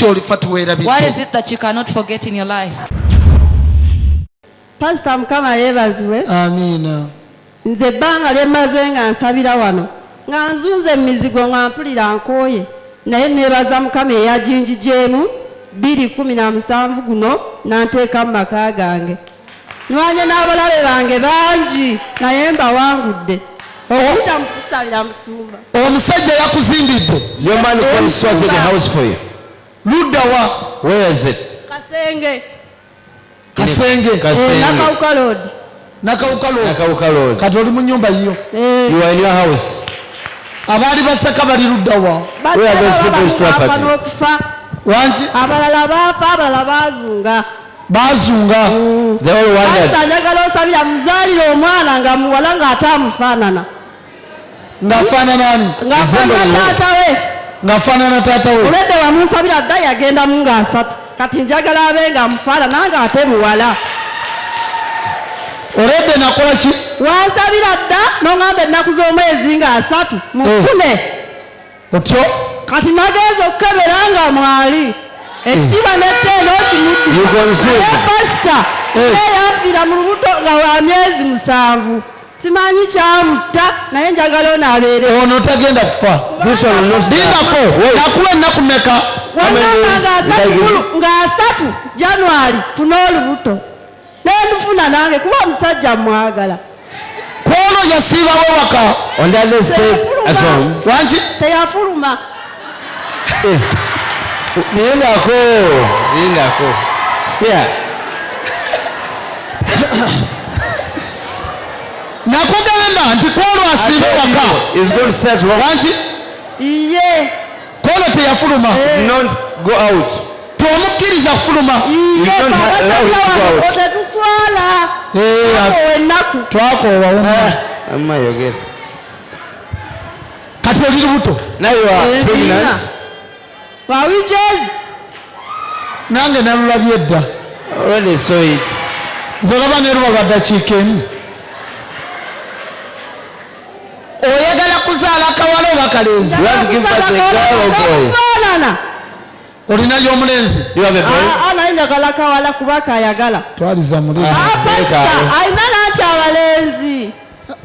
What is it that you cannot forget in your life? Pastor Mukama yebazibwe. Amina. Nze banga lyemaze nga nsabira wano nga nzunze emizigo nga mpulira nkooye naye nebaza Mukama eyajinjijeemu 2017 guno nanteeka mu maka gange. Nwanye n'abalabe bange bangi naye mbawangudde okuyita mu kusabira musumba. Omusajja yakuzimbidde. Your man constructed a house for you. Ludda wa? Where is it? Kasenge. Nakawuka Road. Nakawuka Road. Kati oli mu nnyumba yiyo. You are in your house. Abaali baseka bali ludda wa? Where are those people's property? Wangi? Abalala baafa abalala baazunga. They all wondered. Pastor njagala osabira muzaalire omwana nga muwala ng'ate amufaanana. Ng'afaanana ani? Ng'afaanana taata we. Ng'afaanana taata we. Olwedde wamunsabira dda yagenda mu nga 3. Kati njagala abe nga amufaanana ng'ate muwala. Olwedde nakola ki? Wansabira dda n'oŋŋamba ennaku z'omwezi nga 3 mu 4. Otyo? Kati nagenza okukebera nga mwali. Ekitiibwa n'etteeno kimuddu. Naye pasita yafiira mu lubuto nga wa myezi 7. Simanyi kyamutta naye njagala ono abeere. Ono tagenda kufa. Lindako nakuwa ennaku mmeka? Nga 3 January funa olubuto. Nendufuna nange kuba omusajja mwagala. Kwolo yasiibawo waka. On the other side at home. Wangi? Teyafuluma. Lindako. Yeah. Nakugamba nti kwolo asiiba waka. Is going to set Wangi? Iye. Kwolo teyafuluma. Not go out. Tomukkiriza kufuluma. You don't allow him to go out. Tetuswala. Ennaku. Twakoowa wonna. Amma yogera. Kati oli lubuto. Now you are pregnant. Wawiches. Nange nalulabye edda. Already saw it. Zolaba ne luba lwa ddakiika emu. Oyagala kuzaala kawala oba kalenzi? You want to give us a girl or boy? Olina y'omulenzi? You have a boy? Naye njagala kawala kuba kayagala. Twaliza mulenzi. Pastor alina nakyo abalenzi.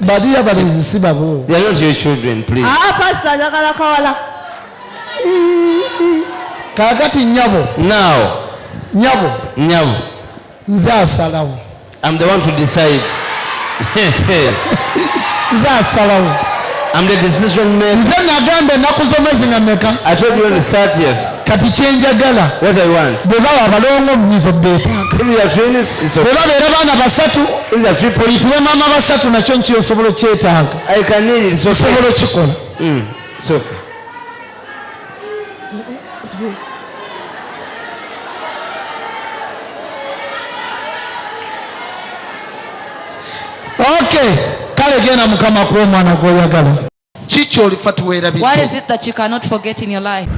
Bali abalenzi si babo. They are not your children, please. Pastor njagala kawala. Kaakati nnyabo. Now. Nnyabo. Nze asalawo. I'm the one to decide. Nze asalawo. I'm the decision maker. Nze nagamba ennaku z'omwezi nga mmeka? I told you on the 30th. Kati kyenjagala. What I want. Bwe bawa abalongo munyizo beetaaga. If you are twins, it's okay. Bwe babeera baana basatu. If you are triple. Oyitibwe maama basatu nakyo nkyo osobola okyetaaga. I can need it. It's okay. Osobola okikola. It's okay. Okay. Kale genda Mukama kuwa omwana gw'oyagala. Kiki olifa tuweerabidde? What is it that you cannot forget in your life?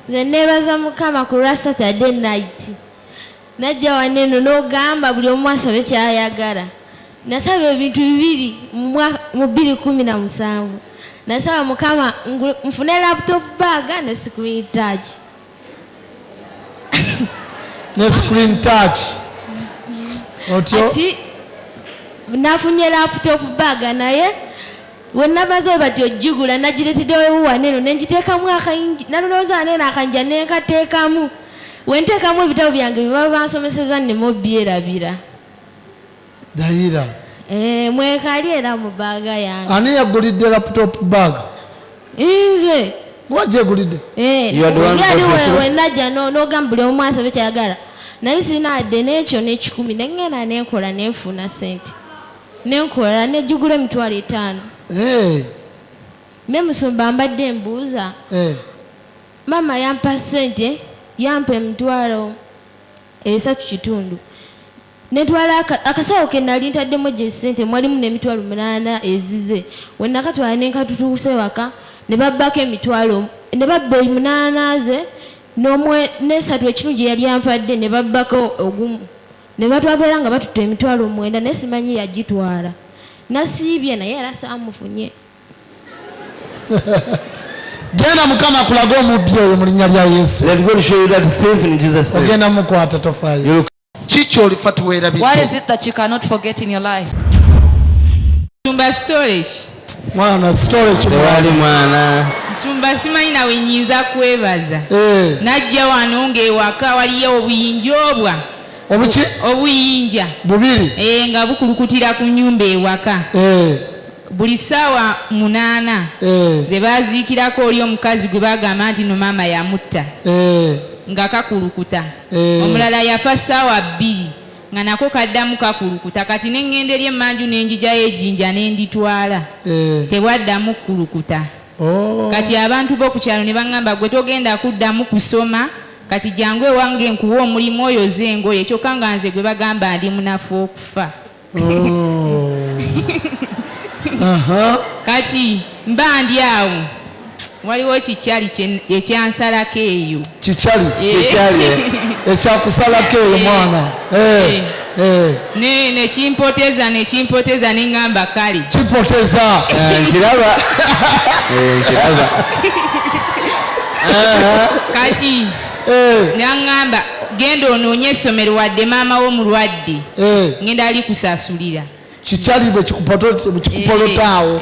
Nze neebaza Mukama ku lwa Saturday night. Najja waneno n'ogamba buli omu asabe kyayagala. Nasaba ebintu bibiri mu 2017. Nasaba Mukama nfune laptop bag ne screen touch. Ne screen touch. Otyo? Ati nafunye laptop bag naye wennabaze bati ojigula nagireteddewo waneno nenjiteekamu akayingi nalowooza waneno akanja nenkateekamu wenteekamu ebitabo byange bye baba bansomeseza nneme byerabira. Dayira. Mwekali era mu baaga yange. Ani yagulidde laptop bag? Nze. Wagigulidde? Wenajja n'ogamba buli omu asabe kyayagala. Nali sinadde n'ekyo n'ekikumi nengenda nenkola nenfuna sente. Nenkola nejjugula $5,000. Ne musumba mbadde mbuuza. Mama yampa sente, yampa $3.3. Netwala akasawo ke nali ntaddemu gye sente mwalimu $8,000 ezize. We nakatwala nenkatutuuse waka ne babbako $8,000 ne babba $8 ze n'omwe n'esatu ekinu gye yali ampadde ne babbako ogumu. Ne batwabera nga batutte $9,000 naye simanyi yagitwala. Nasiibye naye era saamufunye. genda mukama kulaga omubbi oyo mu linnya lya Yesu. Let God show you that thief in Jesus' name. Ogenda mukwata tofaayo. Kiki olifa tuweerabidde? What is it that you cannot forget in your life? Nsumba storage. Mwana storage Tewali mwana. Nsumba simanyi nawe nnyinza kwebaza. Najja wano ng'ewaka waliyo obuyinja obwa. Obuki? Obuyinja. Bubiri. Nga bukulukutira ku nnyumba ewaka. Buli ssaawa 8 ze baaziikirako oli omukazi gwe baagamba nti no maama yamutta. Nga kakulukuta. Omulala yafa ssaawa 2 nga nako kaddamu kakulukuta. Kati ne ŋŋenda eri emmanju n'enjijayo ejjinja ne nditwala. Tebwaddamu kukulukuta. Kati abantu b'oku kyalo ne baŋŋamba gwe togenda kuddamu kusoma. Kati jangu ewange nkuwa omulimu oyo z'engoye kyokka nga nze gwe bagamba ndi munafu okufa. Kati mba ndi awo waliwo kikyali ekyansalako eyo. Kikyali ekyakusalako eyo mwana. Nekimpoteza ne ŋŋamba kale kipoteza Nkiraba. Nkiraba. Kati naŋŋamba genda onoonye essomero wadde maama wo mulwadde ngenda ali kusasulira. Kikyali bwe kikupolotaawo.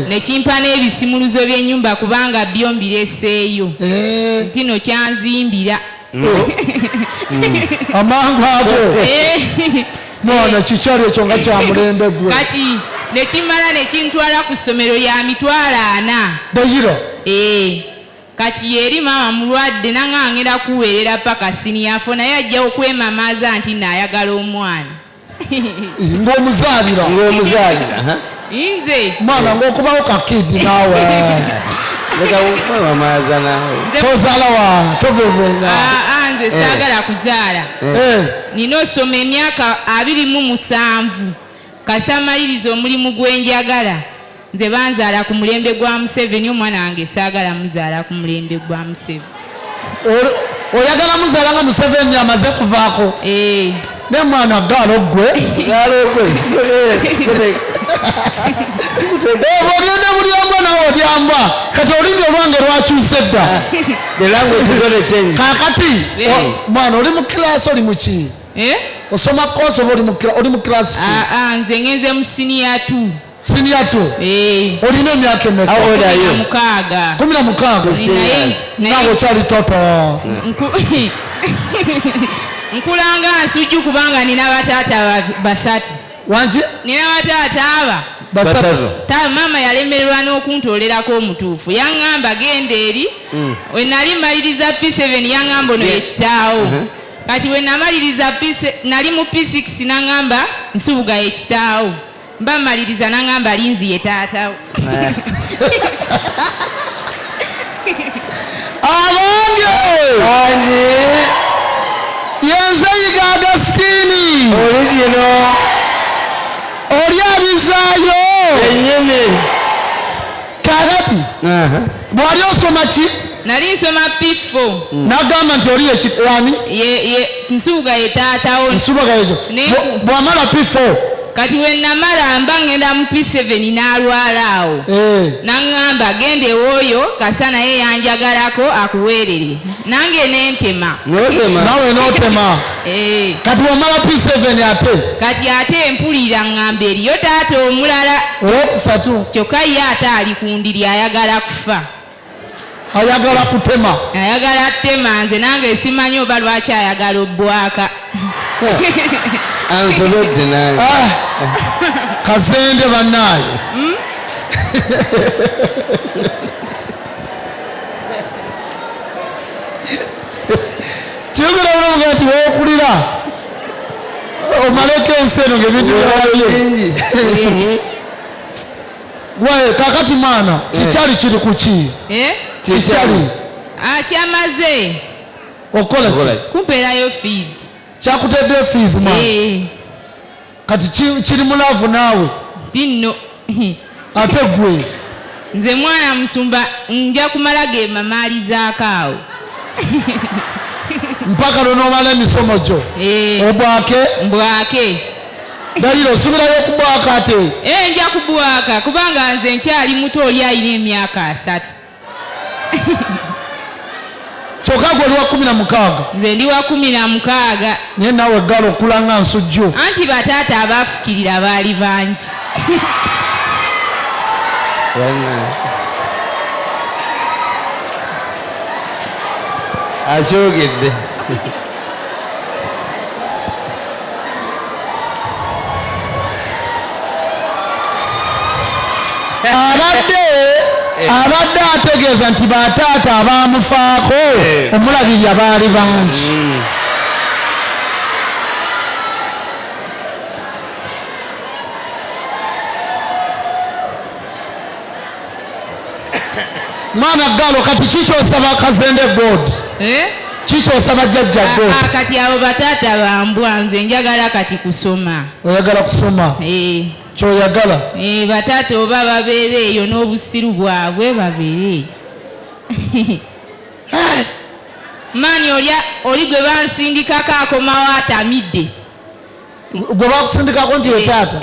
Nekimpa n'ebisimuluzo by'ennyumba kubanga byo mbireseeyo nti no kyanzimbira. Amangu ago mwana kikyali ekyo nga kya mulembe gwe. Kati nekimala nekintwala ku ssomero ya mitwalo 4 Dayiro. Kati yeri maama mulwadde nanga ngenda kuweerera paka siniyafo naye ajja okwemamaaza nti naayagala omwana. Ng'omuzaalira. Nze mwana ng'okubawo kakidi naawe. Leka okwemamaaza naawe. Tozaala wa tovevenga. Nze saagala kuzaala. Nina osoma emyaka 27 kasamaliriza omulimu gwenjagala. Nze banzaala ku mulembe gwa Museveni omwana wange saagala muzaala ku mulembe gwa Museveni. Oyagala muzaala nga Museveni amaze kuvaako. Ne mwana gaalo gwe. Bw'ogenda bulyamba nawe olyamba. Kati olulimi olwange lwakyuse dda. Kaakati mwana oli mu kilaasi oli mu ki? Osoma koosi oba oli mu kilaasi ki? Nze ngenze mu siniya 2. Siniya 2? Olina emyaka emeka? 16. Naawe okyali toto. Nkulanga nsujju kubanga nina bataata 3. Wangi? Nina bataata aba 3. Maama yalemererwa n'okuntolerako omutuufu. Yaŋŋamba genda eri. We nali maliriza P7 yaŋŋamba ono ye kitaawo. Kati we namaliriza nali mu P6 naŋŋamba Nsubuga ye kitaawo. Mba maliriza naŋŋamba Linzi ye taatawo. Abange! Yenze yiga Agostini. Original. Oli abizaayo. Ennyene. Kaakati bw'ali osoma ki? Nali nsoma P4. N'agamba nti oli ani? Nsubuga ye taatawo. Nsubuga ekyo. Bw'amala P4. Kati we namala mba ngenda mu P7 n'alwala awo. Naŋŋamba genda ewooyo Kasa naye yanjagalako akuweerere. Nange n'entema. Nawe n'otema. Kati wamala P7 ate? Kati ate mpulira ŋŋamba eriyo taata omulala. Owokusatu. Kyokka ye ate ali ku ndiri ayagala kufa. Ayagala kutema. Ayagala tema nze nange simanyi oba lwaki ayagala obbwaka. Ansobodde naye. Kazende bannaaye. Kyogera bulamuga nti wookulira omaleko ensi eno ng'ebintu byabye. Gwe kaakati mwana kikyali kiri ku ki? Kikyali kyamaze okola ki? kumpeerayo fees. Kyakutedde fees mwana. Kati kiri mulaavu naawe? Tinno. Ate gwe? Nze mwana musumba nja kumala ge mamaalizaako awo. Mpaka lw'onoomala emisomo gyo? Obwake? Mbwake. Dayiro osubirayo okubwaka ate? Nja kubwaka kubanga nze nkyali muto oli alina emyaka 3. kyokka gwe oli wa 16 nze ndi wa 16 naye naawe eggala okula nga nsujju anti bataata abaafukirira baali bangi akyogedde abadde ategeeza nti bataata abaamufaako omulabirya baali bangi mwana ggalo kati kikyosaba kazende god kikyosaba jjajja god kati abo bataata bambwa nze njagala kati kusoma oyagala kusoma kyoyagala bataata oba babeere eyo n'obusiru bwabwe babeere maani oli gwe bansindikako akomawo atamidde gwe bakusindikako nti etaata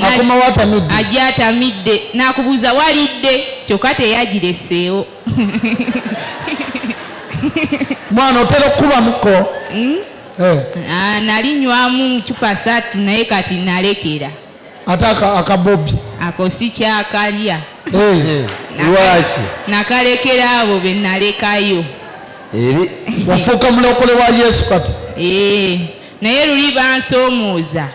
akomawo atamidde ajja atamidde nakubuuza walidde kyokka teyagireseewo mwana otera okukubamuko nalinywamu cupa 3 naye kati nalekera ate akabobi ako si kyakalya lwaki nakalekera abo be nalekayo wafuuka mulokole wa yesu kati naye luli bansoomooza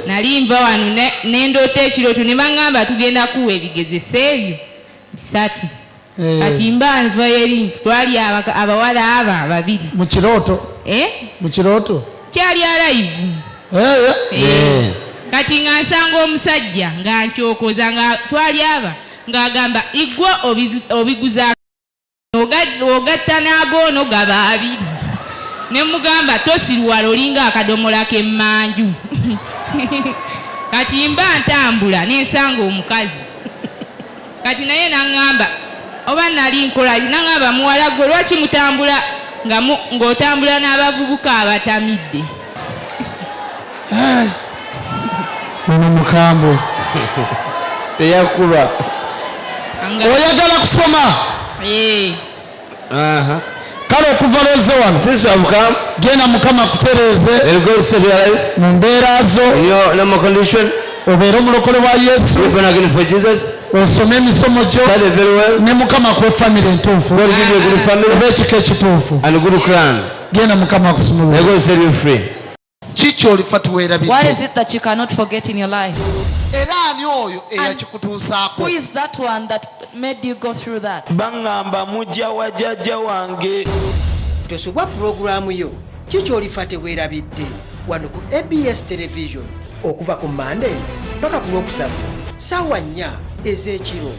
nali nva wano nendoota ekirooto ne baŋŋamba tugenda kuwa ebigezeso ebyo 3 kati mba nva eri twali abawala abo ababiri mu kirooto kyali alive kati nga nsanga omusajja nga nkyokoza nga twali aba ng'agamba igwa obiguza ogatta n'agoono gaba abiri ne mugamba tosirwala olinga akadomola k'emmanju kati mba ntambula nensanga omukazi kati naye naŋŋamba oba nali nkola naŋŋamba muwala gwe lwaki mutambula ng'otambula n'abavubuka abatamidde ono mukambwe teyakuba oyagala kusoma kale okuva lweze wano genda mukama kutereeze mu mbeera zo obeere omulokole wa yesu osome emisomo gyo ne mukama kuwa famire entuufu oba ekika ekituufu genda mukama kusumulula kiki olifa tuweerabidde What is it that you cannot forget in your life? era ani oyo eyakikutuusaako Who is that one that made you go through that? Bangamba mujja wa jjajja wange. Tosobwa pulogulaamu yo kiki olifa teweerabidde wano ku ABS television okuva ku Monday paka ku Lwokusatu ssaawa 4 ez'ekiro